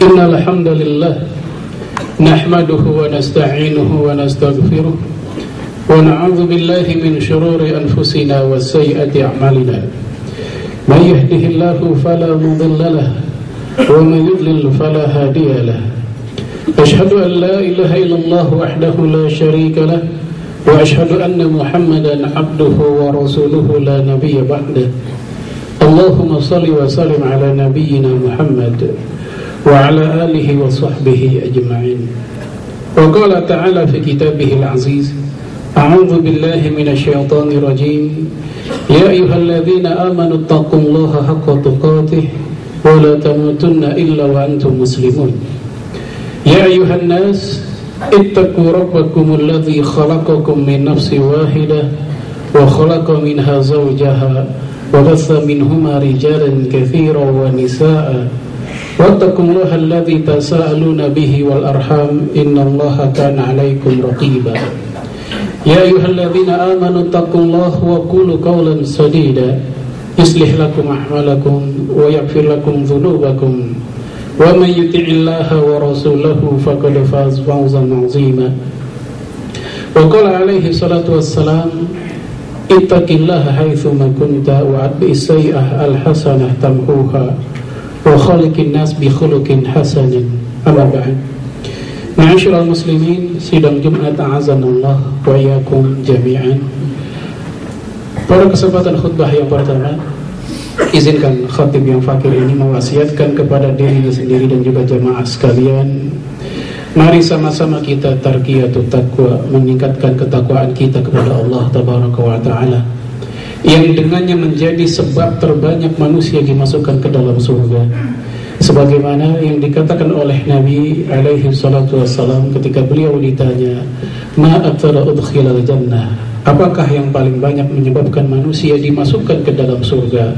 Innal hamdalillah nahmaduhu wa nasta'inuhu wa nastaghfiruh wa na'udzu billahi min shururi anfusina wa sayyiati a'malina. May yahdihillahu fala mudilla lahu wa may yudlil fala hadiya lahu. Ashhadu an la ilaha illallah wahdahu la syarika lahu wa ashhadu anna Muhammadan abduhu wa rasuluhu la nabiyya ba'dahu. Allahumma salli wa sallim ala nabiyyina Muhammad wa ala alihi wa sahbihi ajma'in. Wa qala ta'ala fi kitabihil aziz, a'udzu billahi minasy syaithanir rajim. Ya ayyuhalladzina amanu taqullaha haqqa tuqatih wa la tamutunna illa wa antum muslimun. Ya ayyuhan nas ittaqu rabbakumul ladzi khalaqakum min nafsin wahidah wa khalaqa minha zawjaha wa bassa minhuma rijalan katsiran wa nisaa'a. Wattaqullaha alladzi tasaaluna bihi wal arham innallaha kana 'alaikum raqiba. Ya ayyuhalladzina amanu taqullaha wa qulu qawlan sadida yuslih lakum a'malakum wa yaghfir lakum dhunubakum wa may yuti'illaha wa rasulahu faqad faza fawzan 'azima. Wa qala alaihi salatu wassalam, ittaqillaha haitsu ma kunta wa atbi'is sayyi'ah al-hasanah tamhuha wa khaliqin nas bi khuluqin hasanin. Amma ba'd. Ma'asyiral muslimin, sidang Jumat a'azanallah wa iyyakum jami'an. Pada kesempatan khutbah yang pertama, izinkan khatib yang fakir ini mewasiatkan kepada dirinya sendiri dan juga jamaah sekalian, mari sama-sama kita tarqiyatut taqwa, meningkatkan ketakwaan kita kepada Allah tabaraka wa taala, yang dengannya menjadi sebab terbanyak manusia dimasukkan ke dalam surga. Sebagaimana yang dikatakan oleh Nabi alaihi salatu wassalam ketika beliau ditanya, ma aktsara udkhilal jannah, apakah yang paling banyak menyebabkan manusia dimasukkan ke dalam surga?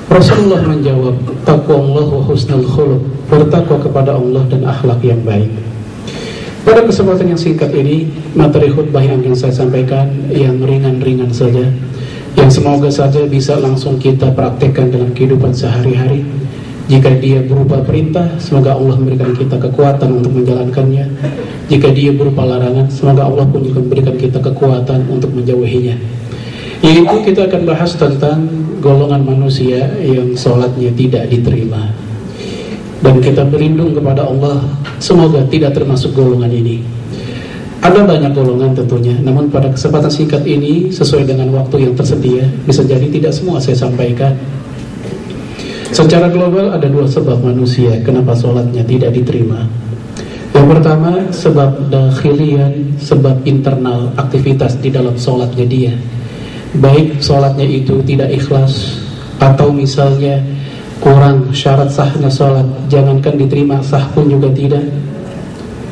Rasulullah menjawab, taqwallah wa husnul khuluq, bertakwa kepada Allah dan akhlak yang baik. Pada kesempatan yang singkat ini, materi khutbah yang akan saya sampaikan yang ringan-ringan saja, yang semoga saja bisa langsung kita praktekkan dalam kehidupan sehari-hari. Jika dia berupa perintah, semoga Allah memberikan kita kekuatan untuk menjalankannya. Jika dia berupa larangan, semoga Allah pun juga memberikan kita kekuatan untuk menjauhinya. Yaitu kita akan bahas tentang golongan manusia yang sholatnya tidak diterima. Dan kita berlindung kepada Allah, semoga tidak termasuk golongan ini. Ada banyak golongan tentunya, namun pada kesempatan singkat ini, sesuai dengan waktu yang tersedia, bisa jadi tidak semua saya sampaikan. Secara global ada dua sebab manusia kenapa sholatnya tidak diterima. Yang pertama, sebab dakhilian, sebab internal, aktivitas di dalam sholatnya dia. Baik sholatnya itu tidak ikhlas, atau misalnya kurang syarat sahnya sholat, jangankan diterima, sah pun juga tidak.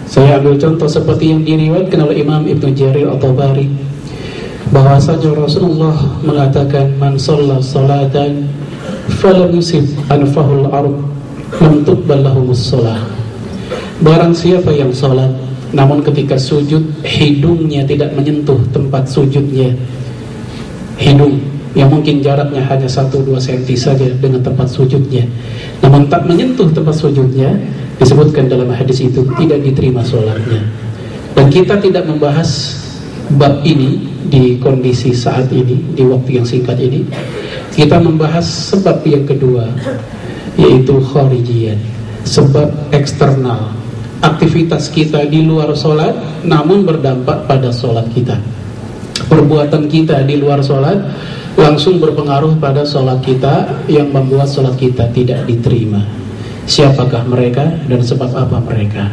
Saya ambil contoh seperti yang diriwayatkan oleh Imam Ibnu Jarir at-Tabari, bahwasanya Rasulullah mengatakan, man shalla salatan falam yusib anfahul ard lam tuqbal lahumus shalah. Barang siapa yang salat namun ketika sujud hidungnya tidak menyentuh tempat sujudnya, hidung yang mungkin jaraknya hanya 1-2 cm saja dengan tempat sujudnya, namun tak menyentuh tempat sujudnya, disebutkan dalam hadis itu tidak diterima sholatnya. Dan kita tidak membahas bab ini di kondisi saat ini, di waktu yang singkat ini. Kita membahas sebab yang kedua, yaitu kharijian, sebab eksternal, aktivitas kita di luar sholat namun berdampak pada sholat kita. Perbuatan kita di luar sholat langsung berpengaruh pada sholat kita, yang membuat sholat kita tidak diterima. Siapakah mereka dan sebab apa mereka?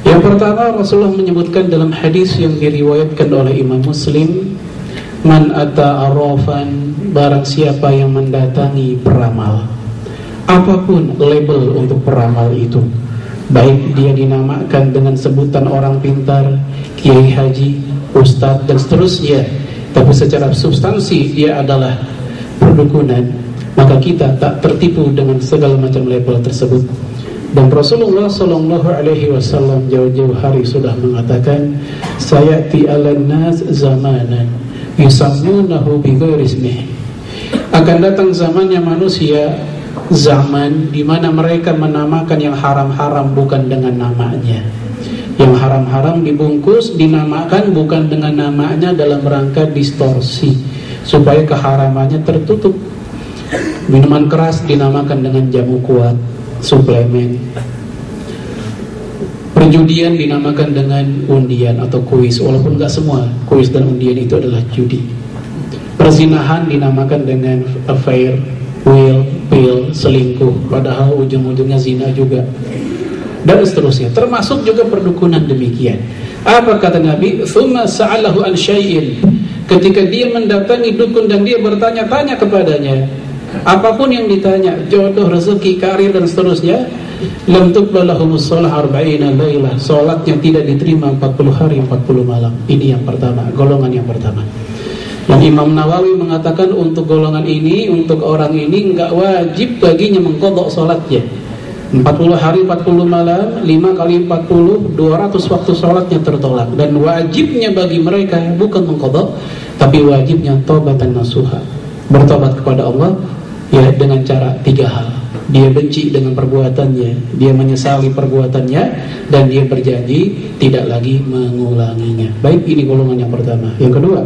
Yang pertama, Rasulullah menyebutkan dalam hadis yang diriwayatkan oleh Imam Muslim, man ata arrafan, barang siapa yang mendatangi peramal, apapun label untuk peramal itu, baik dia dinamakan dengan sebutan orang pintar, kiai haji, ustadz dan seterusnya, tapi secara substansi dia adalah perdukunan, maka kita tak tertipu dengan segala macam label tersebut. Dan Rasulullah SAW jauh-jauh hari sudah mengatakan, sayati 'alan nas zamanan yusammunahu bighairi ismihi, akan datang zamannya manusia zaman di mana mereka menamakan yang haram-haram bukan dengan namanya. Yang haram-haram dibungkus, dinamakan bukan dengan namanya dalam rangka distorsi supaya keharamannya tertutup. Minuman keras dinamakan dengan jamu kuat, suplemen. Perjudian dinamakan dengan undian atau kuis, walaupun nggak semua kuis dan undian itu adalah judi. Perzinahan dinamakan dengan affair, will, pill, selingkuh, padahal ujung-ujungnya zina juga, dan seterusnya. Termasuk juga perdukunan demikian. Apa kata Nabi? Tsumma sa'alahu an syai'in. Ketika dia mendatangi dukun dan dia bertanya-tanya kepadanya, apapun yang ditanya, jodoh, rezeki, karir dan seterusnya, lam tuqbal lahumus shalah 40 lailah. Salatnya tidak diterima 40 hari 40 malam. Ini yang pertama, golongan yang pertama. Dan Imam Nawawi mengatakan untuk golongan ini, untuk orang ini enggak wajib baginya mengqadha salatnya. 40 hari 40 malam, 5 kali 40, 200 waktu salatnya tertolak. Dan wajibnya bagi mereka bukan mengqadha, tapi wajibnya taubatan nasuha, bertobat kepada Allah ya dengan cara 3 hal. Dia benci dengan perbuatannya, dia menyesali perbuatannya, dan dia berjanji tidak lagi mengulanginya. Baik, ini golongan yang pertama. Yang kedua,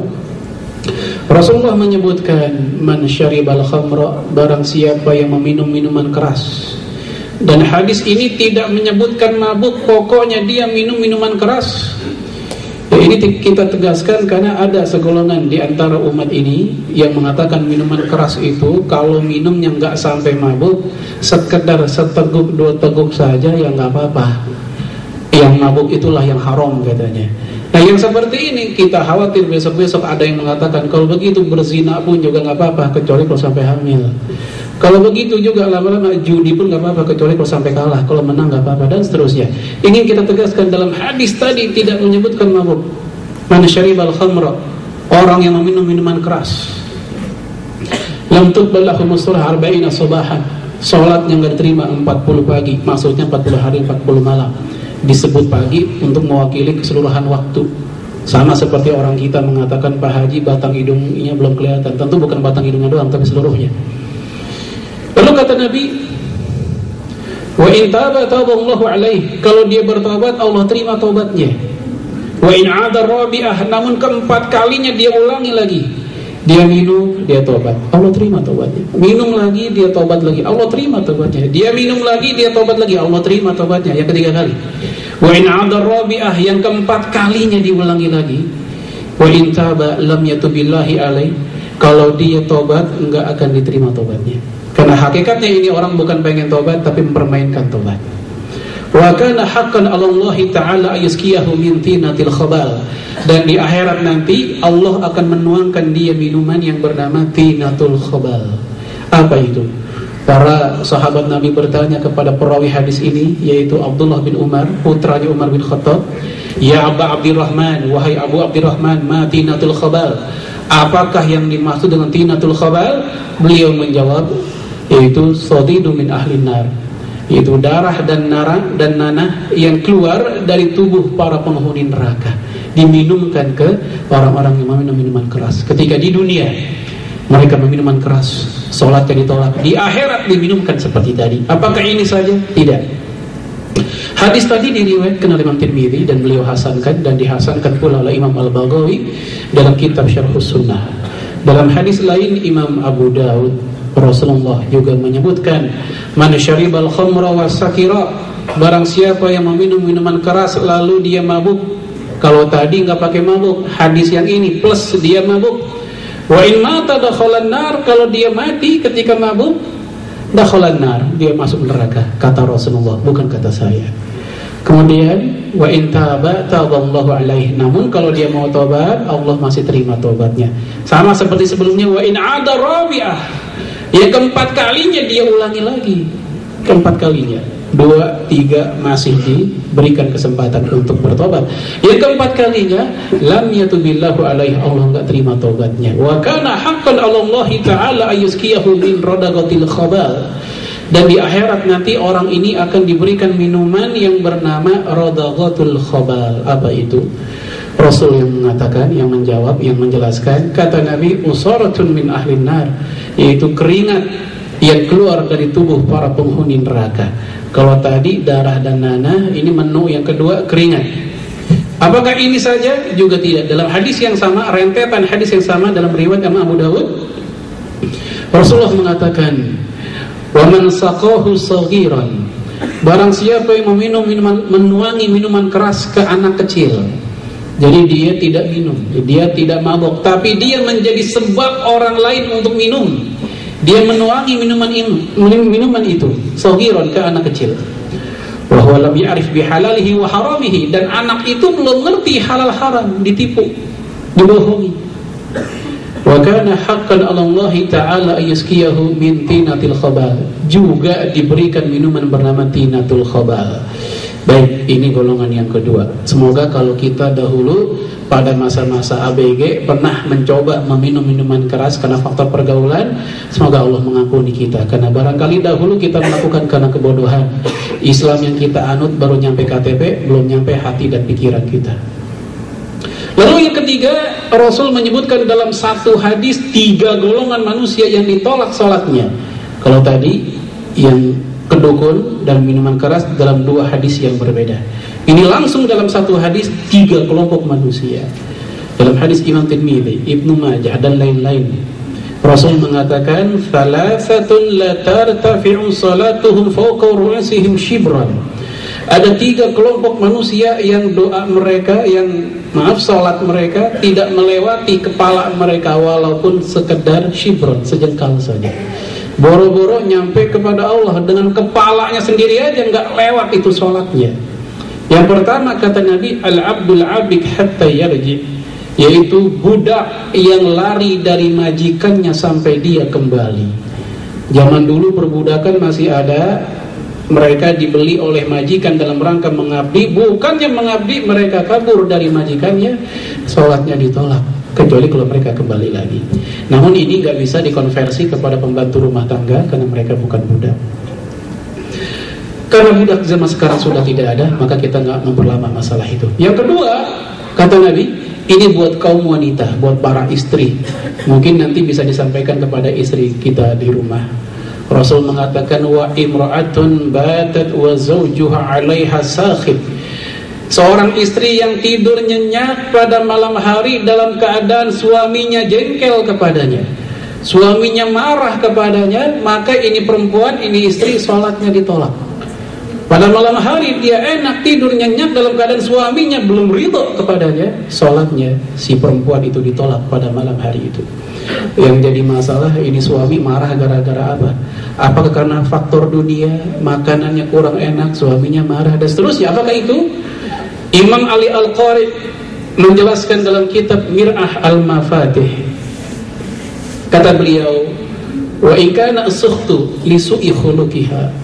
Rasulullah menyebutkan man syaribal khamra, barang siapa yang meminum minuman keras. Dan hadis ini tidak menyebutkan mabuk, pokoknya dia minum minuman keras. Ya, ini kita tegaskan karena ada segolongan di antara umat ini yang mengatakan minuman keras itu kalau minumnya nggak sampai mabuk, sekedar seteguk 2 teguk saja ya nggak apa-apa. Yang mabuk itulah yang haram katanya. Nah yang seperti ini kita khawatir besok-besok ada yang mengatakan kalau begitu berzina pun juga nggak apa-apa kecuali kalau sampai hamil. Kalau begitu juga lama-lama judi pun nggak apa-apa kecuali kalau sampai kalah, kalau menang nggak apa-apa, dan seterusnya. Ingin kita tegaskan dalam hadis tadi tidak menyebutkan mabuk. Man syaribal khamra, orang yang meminum minuman keras, lam tuqbal lahumus shalah 40 sabahan. Salatnya nggak diterima 40 pagi, maksudnya 40 hari 40 malam. Disebut pagi untuk mewakili keseluruhan waktu. Sama seperti orang kita mengatakan Pak Haji batang hidungnya belum kelihatan. Tentu bukan batang hidungnya doang, tapi seluruhnya. Lalu kata Nabi, wa in taba taballahu alaihi, kalau dia bertobat Allah terima tobatnya. Wa in 'ada rabi'ah, namun keempat kalinya dia ulangi lagi. Dia minum, dia tobat, Allah terima tobatnya. Minum lagi, dia tobat lagi, Allah terima tobatnya. Dia minum lagi, dia tobat lagi, Allah terima tobatnya. Yang ketiga kali. Wa in 'ada rabi'ah, yang keempat kalinya diulangi lagi. Wa in taba lam yatubillahi alaihi, kalau dia tobat enggak akan diterima tobatnya. Karena hakikatnya ini orang bukan pengen tobat tapi mempermainkan tobat. Wa kana haqqan 'ala Allah ta'ala ayyaskiyahu min tinatil khabal. Dan di akhirat nanti Allah akan menuangkan dia minuman yang bernama tinatul khabal. Apa itu? Para sahabat Nabi bertanya kepada perawi hadis ini, yaitu Abdullah bin Umar, putranya Umar bin Khattab, "Ya Aba Abdurrahman, wahai Abu Abdurrahman, ma tinatul khabal?" Apakah yang dimaksud dengan tinatul khabal? Beliau menjawab, yaitu sadidu min ahli nar, yaitu darah dan nanah yang keluar dari tubuh para penghuni neraka, diminumkan ke orang-orang yang meminum minuman keras. Ketika di dunia mereka meminum minuman keras, sholatnya ditolak, di akhirat diminumkan seperti tadi. Apakah ini saja? Tidak. Hadis tadi diriwayatkan oleh Imam Tirmidzi dan beliau hasankan, dan dihasankan pula oleh Imam Al-Baghawi dalam kitab Syarhus Sunnah. Dalam hadis lain Imam Abu Daud, Rasulullah juga menyebutkan, man syaribal khamra wasakira, barang siapa yang meminum minuman keras lalu dia mabuk. Kalau tadi nggak pakai mabuk, hadis yang ini plus dia mabuk. Wa in mata dakhalan nar, kalau dia mati ketika mabuk, dakhalan nar, dia masuk neraka, kata Rasulullah, bukan kata saya. Kemudian wa in taba taballahu alaihi, namun kalau dia mau tobat Allah masih terima tobatnya. Sama seperti sebelumnya, wa in 'ada rabi'ah, yang keempat kalinya dia ulangi lagi. Keempat kalinya, 2, 3 masih diberikan kesempatan untuk bertobat. Yang keempat kalinya, lam yatubillahu alaihi, Allah enggak terima tobatnya. Wa kana haqqan 'ala Allah ta'ala ayyaskiyahu min radagatil khabal. Dan di akhirat nanti orang ini akan diberikan minuman yang bernama radagatul khabal. Apa itu? Rasul yang mengatakan, yang menjawab, yang menjelaskan, kata Nabi, usaratun min ahlin nar, yaitu keringat yang keluar dari tubuh para penghuni neraka. Kalau tadi darah dan nanah, ini menu yang kedua keringat. Apakah ini saja? Juga tidak. Dalam hadis yang sama, rentetan hadis yang sama dalam riwayat Imam Abu Dawud, Rasulullah mengatakan, "Wa man saqahu saghiran." Barang siapa yang menuangi minuman keras ke anak kecil. Jadi dia tidak minum, dia tidak mabok, tapi dia menjadi sebab orang lain untuk minum. Dia menuangi minuman itu, saghiran, ke anak kecil. Wa huwa lam ya'rif bihalalihi wa haramihi, dan anak itu belum ngerti halal haram, ditipu, dibohongi. Wa kana haqqan 'ala Allah ta'ala ayyaskiyahu min tinatil khabal, juga diberikan minuman bernama tinatul khabal. Baik, ini golongan yang kedua. Semoga kalau kita dahulu pada masa-masa ABG pernah mencoba meminum minuman keras karena faktor pergaulan, semoga Allah mengampuni kita, karena barangkali dahulu kita melakukan karena kebodohan. Islam yang kita anut baru nyampe KTP, belum nyampe hati dan pikiran kita. Lalu yang ketiga, Rasul menyebutkan dalam satu hadis 3 golongan manusia yang ditolak sholatnya. Kalau tadi yang kedukun dan minuman keras dalam 2 hadis yang berbeda, ini langsung dalam satu hadis 3 kelompok manusia. Dalam hadis Imam Tirmidzi, Ibnu Majah dan lain-lain, Rasul mengatakan, "Thalathatun la tartafi'u salatuhum fawqa ru'usihim shibran." Ada 3 kelompok manusia yang doa mereka, salat mereka tidak melewati kepala mereka walaupun sekedar shibron, sejengkal saja. Boro-boro nyampe kepada Allah dengan kepalanya sendiri aja nggak lewat itu sholatnya. Yang pertama kata Nabi, al-abdul abik hatta yarji, yaitu budak yang lari dari majikannya sampai dia kembali. Zaman dulu perbudakan masih ada, mereka dibeli oleh majikan dalam rangka mengabdi, bukannya mengabdi, mereka kabur dari majikannya, sholatnya ditolak kecuali kalau mereka kembali lagi. Namun ini nggak bisa dikonversi kepada pembantu rumah tangga karena mereka bukan budak. Karena budak zaman sekarang sudah tidak ada, maka kita nggak memperlama masalah itu. Yang kedua, kata Nabi, ini buat kaum wanita, buat para istri. Mungkin nanti bisa disampaikan kepada istri kita di rumah. Rasul mengatakan, wa imra'atun batat wa zawjuha 'alaiha sakhib. Seorang istri yang tidur nyenyak pada malam hari dalam keadaan suaminya jengkel kepadanya, suaminya marah kepadanya, maka ini perempuan, ini istri, sholatnya ditolak. Pada malam hari dia enak tidur nyenyak dalam keadaan suaminya belum ridho kepadanya, sholatnya si perempuan itu ditolak pada malam hari itu. Yang jadi masalah, ini suami marah gara-gara apa? Apakah karena faktor dunia, makanannya kurang enak, suaminya marah dan seterusnya? Apakah itu? Imam Ali Al-Qari menjelaskan dalam kitab Mir'ah Al-Mafatih, kata beliau, wa in kana as-sukhtu li su'i khuluqiha,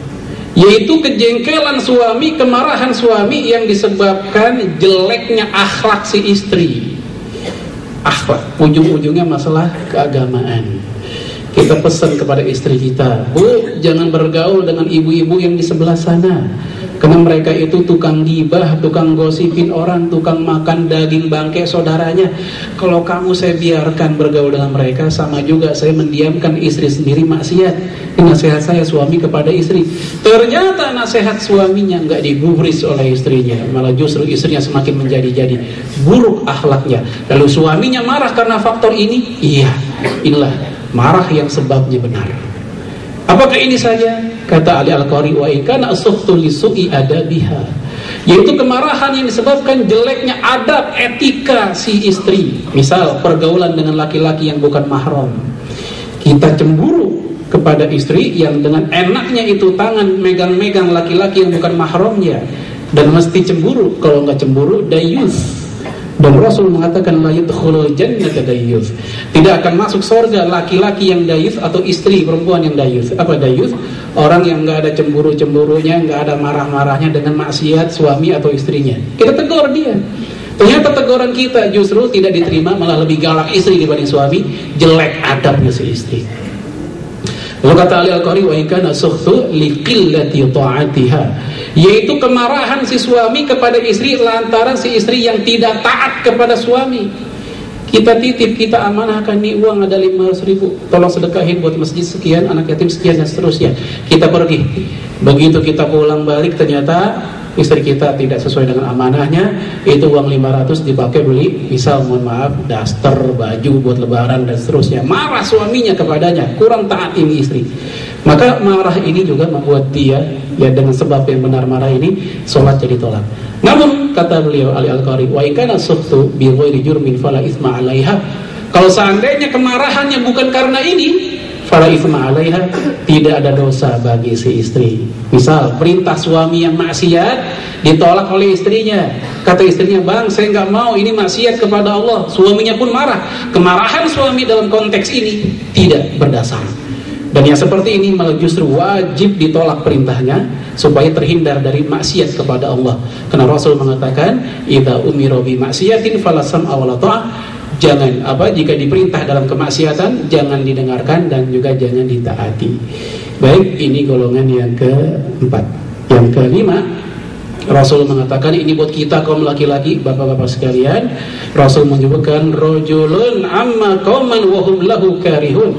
yaitu kejengkelan suami, kemarahan suami yang disebabkan jeleknya akhlak si istri. Akhlak, ujung-ujungnya masalah keagamaan. Kita pesan kepada istri kita, Bu, jangan bergaul dengan ibu-ibu yang di sebelah sana, karena mereka itu tukang gibah, tukang gosipin orang, tukang makan daging bangkai saudaranya. Kalau kamu saya biarkan bergaul dengan mereka, sama juga saya mendiamkan istri sendiri maksiat. Ini nasihat saya suami kepada istri. Ternyata nasihat suaminya nggak digubris oleh istrinya, malah justru istrinya semakin menjadi-jadi buruk akhlaknya. Lalu suaminya marah karena faktor ini. Iya, inilah marah yang sebabnya benar. Apakah ini saja? Kata Ali Al-Qari, wa in kana as-sukhtu li su'i adabiha, yaitu kemarahan yang disebabkan jeleknya adab etika si istri. Misal pergaulan dengan laki-laki yang bukan mahram. Kita cemburu kepada istri yang dengan enaknya itu tangan megang-megang laki-laki yang bukan mahramnya, dan mesti cemburu. Kalau nggak cemburu, dayus. Dan Rasul mengatakan, la yadkhulul jannata dayyus, tidak akan masuk surga laki-laki yang dayus atau istri perempuan yang dayus. Apa dayus? Orang yang nggak ada cemburu-cemburunya, nggak ada marah-marahnya dengan maksiat suami atau istrinya. Kita tegur dia. Ternyata teguran kita justru tidak diterima, malah lebih galak istri dibanding suami, jelek adabnya si istri. Lalu kata Ali Al-Qari, wa in kana sukhtu li qillati ta'atiha, yaitu kemarahan si suami kepada istri lantaran si istri yang tidak taat kepada suami. Kita titip, kita amanahkan nih uang ada 500.000, tolong sedekahin buat masjid sekian, anak yatim sekian, dan seterusnya. Kita pergi. Begitu kita pulang balik, ternyata istri kita tidak sesuai dengan amanahnya. Itu uang 500 dipakai beli, misal mohon maaf, daster, baju buat lebaran dan seterusnya. Marah suaminya kepadanya, kurang taat ini istri. Maka marah ini juga membuat dia, ya dengan sebab yang benar marah ini, sholat jadi tolak. Namun kata beliau Ali Al-Qari, wa ikana suhtu bi ghairi jurmin fala itsma 'alaiha. Kalau seandainya kemarahannya bukan karena ini, fala itsma 'alaiha, tidak ada dosa bagi si istri. Misal perintah suami yang maksiat ditolak oleh istrinya. Kata istrinya, "Bang, saya nggak mau, ini maksiat kepada Allah." Suaminya pun marah. Kemarahan suami dalam konteks ini tidak berdasar. Dan yang seperti ini malah justru wajib ditolak perintahnya supaya terhindar dari maksiat kepada Allah. Karena Rasul mengatakan, "Idza umira bi maksiatin fala sam'a wala ta'ah." Jangan jika diperintah dalam kemaksiatan jangan didengarkan dan juga jangan ditaati. Baik, ini golongan yang keempat. Yang kelima, Rasul mengatakan ini buat kita kaum laki-laki, bapak-bapak sekalian. Rasul menyebutkan rajulun amma qauman wa hum lahu karihun.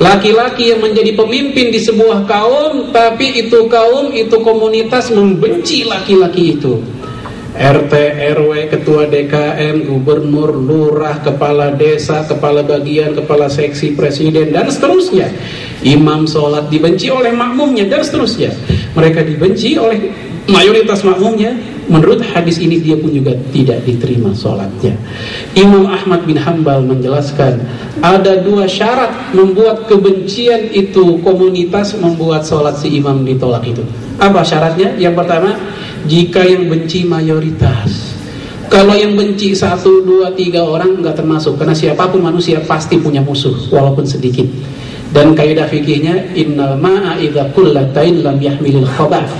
Laki-laki yang menjadi pemimpin di sebuah kaum, tapi itu kaum, itu komunitas membenci laki-laki itu. RT, RW, ketua DKM, gubernur, lurah, kepala desa, kepala bagian, kepala seksi, presiden, dan seterusnya. Imam sholat dibenci oleh makmumnya, dan seterusnya. Mereka dibenci oleh mayoritas makmumnya. Menurut hadis ini dia pun juga tidak diterima sholatnya. Imam Ahmad bin Hanbal menjelaskan ada 2 syarat membuat kebencian itu komunitas, membuat sholat si imam ditolak itu. Apa syaratnya? Yang pertama, jika yang benci mayoritas. Kalau yang benci 1, 2, 3 orang nggak termasuk, karena siapapun manusia pasti punya musuh walaupun sedikit. Dan kaidah fikihnya, innal ma'a idza qullatain lam yahmilil khabath.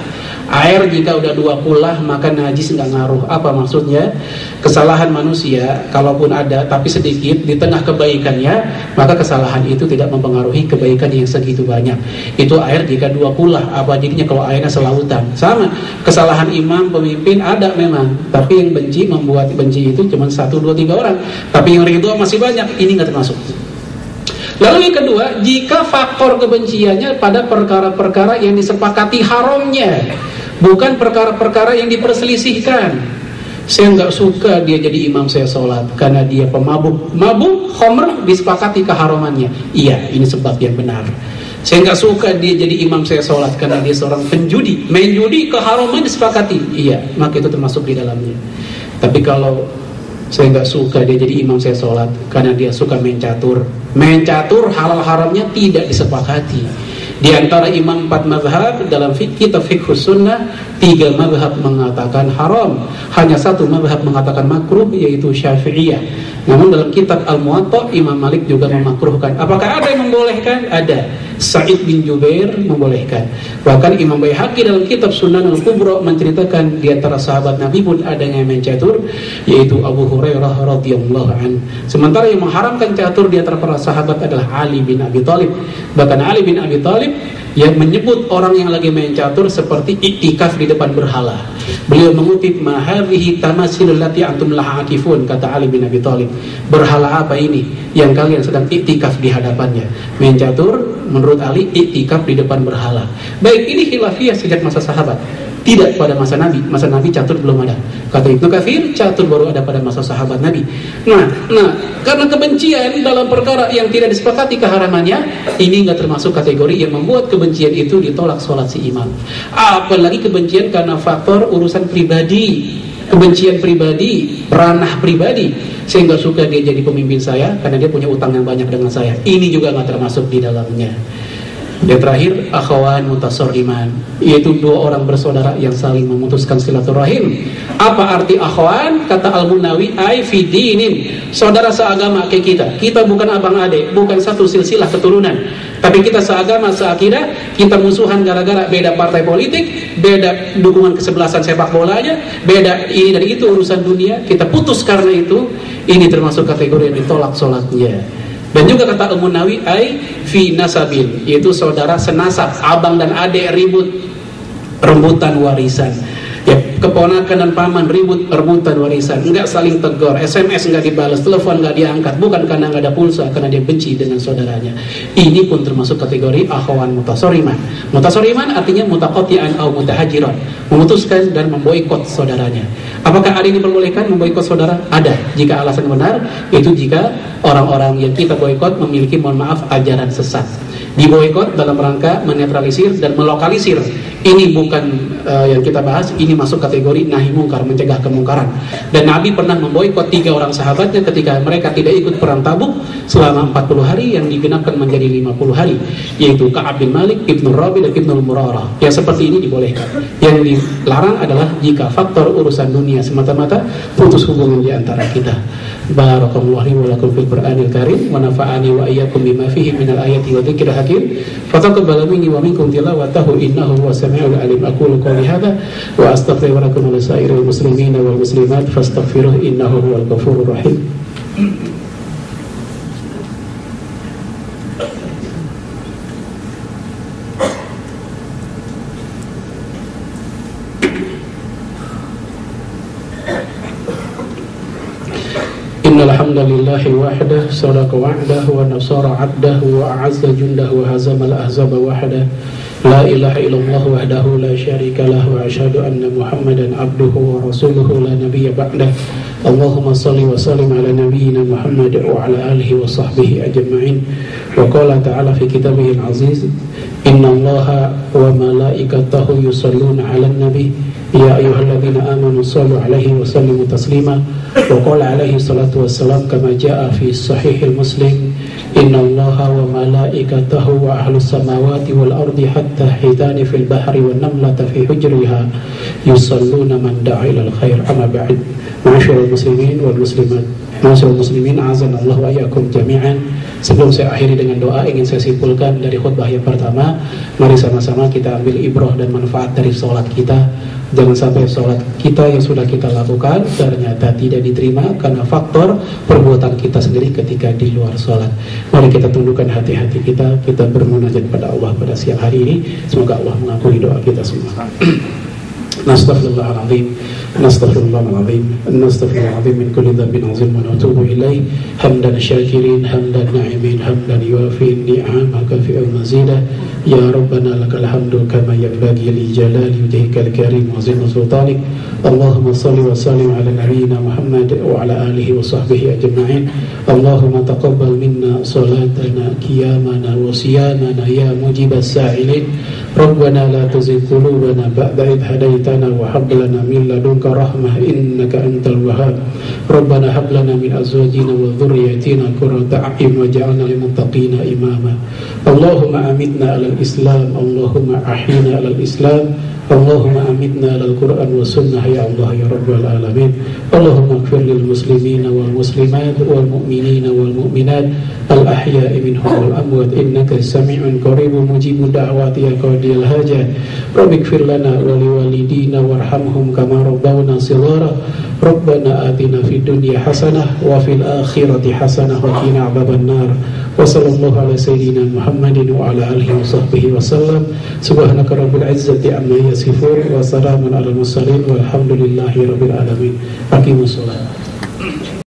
Air jika udah 2 kulah maka najis nggak ngaruh. Apa maksudnya? Kesalahan manusia kalaupun ada tapi sedikit di tengah kebaikannya, maka kesalahan itu tidak mempengaruhi kebaikan yang segitu banyak. Itu air jika 2 kulah. Apa jadinya kalau airnya selautan? Sama. Kesalahan imam, pemimpin ada memang, tapi yang benci, membuat benci itu cuma 1, 2, 3 orang. Tapi yang ridho masih banyak. Ini nggak termasuk. Lalu yang kedua, jika faktor kebenciannya pada perkara-perkara yang disepakati haramnya, bukan perkara-perkara yang diperselisihkan. Saya nggak suka dia jadi imam saya sholat karena dia pemabuk. Mabuk, khamr, disepakati keharamannya. Iya, ini sebab yang benar. Saya nggak suka dia jadi imam saya sholat karena dia seorang penjudi. Main judi, keharaman disepakati. Iya, maka itu termasuk di dalamnya. Tapi kalau saya nggak suka dia jadi imam saya sholat karena dia suka main catur. Main catur halal haramnya tidak disepakati. Di antara imam 4 mazhab dalam kitab Fiqhus Sunnah, 3 mazhab mengatakan haram, hanya 1 mazhab mengatakan makruh, yaitu Syafi'iyah. Namun dalam kitab Al-Muwatta, Imam Malik juga memakruhkan. Apakah ada yang membolehkan? Ada. Sa'id bin Jubair membolehkan. Bahkan Imam Baihaqi dalam kitab Sunan Al-Kubra menceritakan di antara sahabat Nabi pun ada yang main catur, yaitu Abu Hurairah radhiyallahu anhu. Sementara yang mengharamkan catur di antara para sahabat adalah Ali bin Abi Thalib. Bahkan Ali bin Abi Thalib yang menyebut orang yang lagi main catur seperti iktikaf di depan berhala. Beliau mengutip, "Ma hadhihi tamasilul lati antum laha akifun," kata Ali bin Abi Thalib. Berhala apa ini yang kalian sedang iktikaf di hadapannya? Main catur menurut Ali iktikaf di depan berhala. Baik, ini khilafiyah sejak masa sahabat. Tidak pada masa Nabi. Masa Nabi catur belum ada. Kata Ibnu Katsir, catur baru ada pada masa sahabat Nabi. Nah, karena kebencian dalam perkara yang tidak disepakati keharamannya, ini nggak termasuk kategori yang membuat kebencian itu ditolak sholat si imam. Apalagi kebencian karena faktor urusan pribadi, kebencian pribadi, ranah pribadi. Saya nggak suka dia jadi pemimpin saya karena dia punya utang yang banyak dengan saya. Ini juga nggak termasuk di dalamnya. Yang terakhir, akhwan mutasarriman, yaitu 2 orang bersaudara yang saling memutuskan silaturahim. Apa arti akhwan? Kata Al-Munawi, ai fi dinin, saudara seagama kayak kita. Kita bukan abang adik, bukan satu silsilah keturunan, tapi kita seagama, seakidah. Kita musuhan gara-gara beda partai politik, beda dukungan kesebelasan sepak bolanya, beda ini dan itu urusan dunia. Kita putus karena itu. Ini termasuk kategori yang ditolak sholatnya. Dan juga kata Al-Munawi, ai fi nasabin, yaitu saudara senasab, abang dan adik ribut rebutan warisan. Ya, keponakan dan paman rebutan warisan, enggak saling tegur, SMS enggak dibalas, telepon enggak diangkat, bukan karena enggak ada pulsa, karena dia benci dengan saudaranya. Ini pun termasuk kategori akhwan mutasoriman. Mutasoriman artinya mutaqati'an atau mutahajiran, memutuskan dan memboikot saudaranya. Apakah hari ini diperbolehkan memboikot saudara? Ada, jika alasan benar, itu jika orang-orang yang kita boikot memiliki, mohon maaf, ajaran sesat. Diboikot dalam rangka menetralisir dan melokalisir. Ini bukan yang kita bahas, ini masuk kategori nahi mungkar, mencegah kemungkaran. Dan Nabi pernah memboikot 3 orang sahabatnya ketika mereka tidak ikut perang Tabuk selama 40 hari yang digenapkan menjadi 50 hari, yaitu Ka'ab bin Malik, Ibnu Rabi, dan Ibnu Murarah. Yang seperti ini dibolehkan. Yang dilarang adalah jika faktor urusan dunia semata-mata putus hubungan di antara kita. Barakallahu wa lakum fil Qur'anil Karim wa nafa'ani wa iyyakum bima fihi minal ayati wa dzikril hakim. Fataqabbal minni wa minkum tilawatahu innahu huwas samiul alim. Aqulu qouli hadza wa astaghfiru lakum wa lisairil muslimina wal muslimat fastaghfiruhu innahu huwal ghafurur rahim. Alhamdulillahi wahdah, sadaqa wa'dah, wa nasara 'abdahu, wa a'azza jundahu, wa hazama al-ahzaba wahdah. La ilaha illallah wahdahu la syarika lahu, wa asyhadu anna Muhammadan 'abduhu wa rasuluhu la nabiyya ba'dah. Allahumma shalli wa sallim ala nabiyyina Muhammad wa ala alihi wa sahbihi ajma'in. Wa qala ta'ala fi kitabihil aziz, inna Allaha wa malaikatahu yusalluna 'alan nabi ya ayyuhalladzina amanu shallu 'alaihi wa sallimu taslima. Wa qala 'alaihi salatu wassalam kama jaa fi sahihil Muslim, inna Allaha wa malaikatahu wa ahlus samawati wal ardi hatta hitani fil bahri wan namlata fi hujriha yusalluna man da'a ilal khair. Amma ba'd. Ma'asyiral muslimin wal muslimat, ma'asyiral muslimin azanallahu wa iyyakum jami'an. Sebelum saya akhiri dengan doa, ingin saya simpulkan dari khutbah yang pertama, mari sama-sama kita ambil ibrah dan manfaat dari sholat kita. Jangan sampai sholat kita yang sudah kita lakukan ternyata tidak diterima karena faktor perbuatan kita sendiri ketika di luar sholat. Mari kita tundukkan hati-hati kita, kita bermunajat pada Allah pada siang hari ini. Semoga Allah mengampuni doa kita semua. Nastaghfirullahaladzim, nastaghfirullahaladzim, nastaghfirullahaladzim min kulli dhanbin azim wa natubu ilaih. Hamdan syakirin, hamdan na'imin, hamdan yuafi ni'amaka fi'al mazidah. Ya Rabbana lakal hamdu kama yanbaghi li jalali wajhikal karim wa azimi sultanik. Allahumma salli wa sallim ala nabiyyina Muhammad wa ala alihi wa sahbihi ajma'in. Allahumma taqabbal minna salatana, qiyamana wa siyamana ya mujibas sa'ilin. Rabbana la tuzigh qulubana ba'da idh hadaitana wa hab lana min ladunka rahmah innaka antal wahhab. Rabbana hab lana min azwajina wa dhurriyyatina qurrata a'yun waj'alna lil muttaqina imama. Allahumma amitna 'alal Islam, Allahumma ahyina 'alal Islam, Allahumma amitna 'alal Qur'an wa sunnah ya Allah ya rabbal alamin. Allahumma ighfir lil muslimina wal muslimat wal mu'minina wal mu'minat al ahya'i minhum wal amwat innaka sami'un qaribun mujibud da'wati ya qadiyal hajat. Rabbi ighfir lana wa liwalidina warhamhum kama rabbawna shighara. Rabbana atina fid dunya hasanah wa fil akhirati hasanah wa qina adzaban nar. Wa sallallahu ala sayyidina Muhammadin wa ala alihi wa sahbihi wa sallam. Subhanaka rabbil izzati amma yasifun wa salamun alal mursalin walhamdulillahi rabbil alamin. Aqimus shalah.